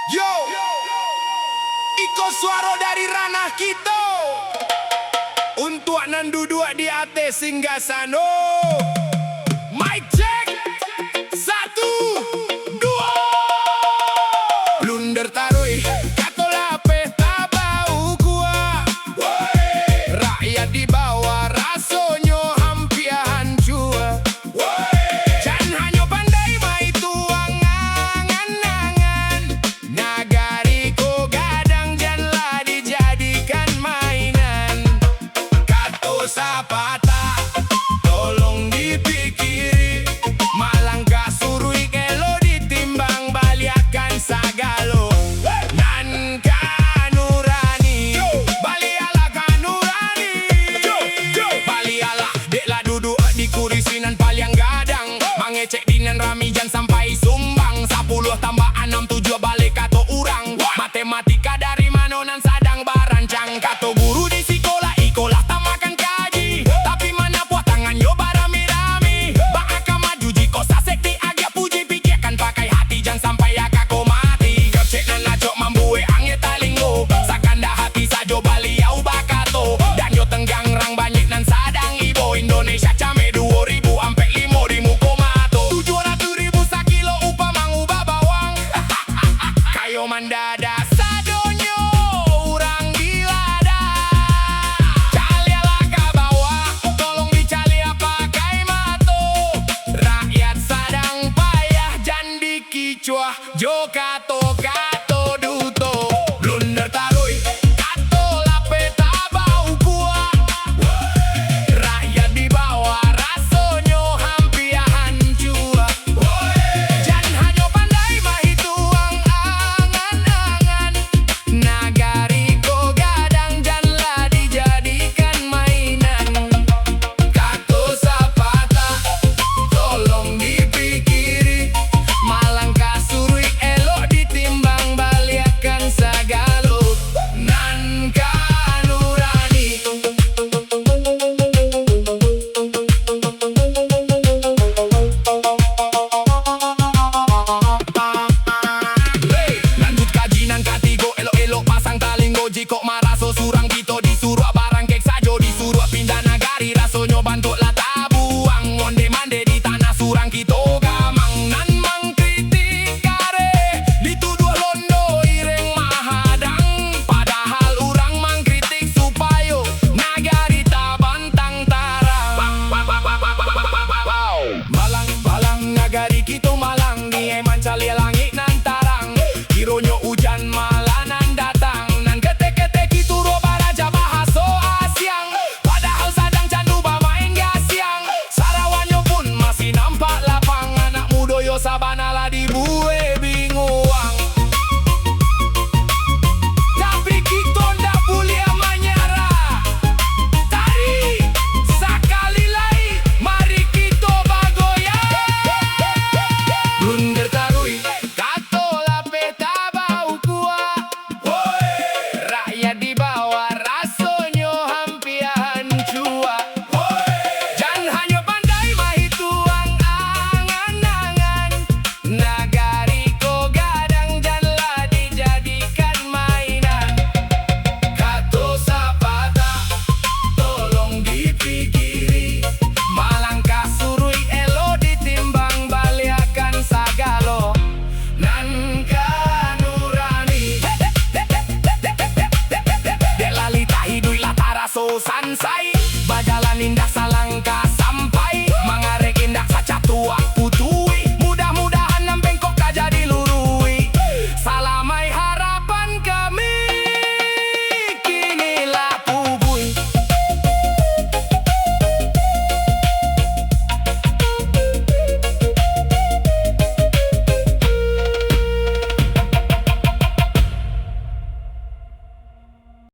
Yo, iko suara dari ranah kita untuk nan duduk di atas singgasana. Mic check, 1, 2. Blunder tarui, katola peta bau gua. Rakyat di bawah rasonyo hampir hancur. Jangan hanya pandai mai tuang angan-angan. Nagariku gadang janganlah dijadikan mainan. Kato sapata, tolong dipikiri. Malangkah surui kelo ditimbang baliakan sagalo. Nan kanurani, baliala kanurani. Baliala, deklah duduk di kursi nan paling gadang. Mangecek dinan rami jan sampai sumbang. 10 tambah 6 7 balik kato urang. Matematika dari mana nan sadang barancang. Kato guru di sekolah ikolah tamakan kaji. Tapi mana puas tangan yo barami-rami. Baka maju jiko sasekti agak puji pikirkan pakai hati jangan sampai akako mati. Kecek nan lacok mambuwe angin talinggo. Sakanda hati sajo baliau bakato. Dan yo tenggang rang banyak nan sadang ibo Indonesia came 2000 ampe 5000 komato. 700.000 sakilo upah mangubah bawang. Kayo mandada sadonyo urang gilada. Calialah ke bawah, tolong dicalia pakai mato. Rakyat sadang payah jan dikicuah. Jo kato duto. Blunder tarui, kato lapeta bau gua. Rakyat di bawah rasonyo hampir hancur. Jangan hanya pandai mahituang angan-angan. Nagariku gadang janganlah dijadikan mainan. Kato sapata, tolong dipikiri. Malangkah surui elok ditimbang baliakan sagalo. Nan kanurani. Lanjut kaji nan katigo elok-elok pasang talinggo. Jiko maraso surang kita disuruh barang kek sajo. Disuruh pindah nagari rasonyo bantuklah tabuang. Onde-mande di tanah surang kita gamang. Nan mengkritik kare dituduh londo ireng mahadang. Padahal urang mengkritik supayo nagari tabantang tarang. Malang nagari kita malang. Ni eman cali langit nan tarang. Kironyo hujan malah nan datang. Nan kete-kete kitu roba raja bahaso asyang. Padahal sadang candu bamain gasyang. Sarawanyo pun masih nampak lapang. Anak muda yo sabanalah dibuwe binguang. Tapi kita ndak boleh menyerah. Tari sekali lagi mari kita bagoyang. Blunder tarui, kato lapeta bau gua. Rakyat di bawah rasonyo hampir hancur. Jangan hanya pandai mahituang angan-angan. Nagariku gadang janganlah dijadikan mainan. Kato sapata, tolong dipikiri. Malangkah surui elo ditimbang baliakan sagalo. Nan kanurani. Delalita hidui latara so sansai.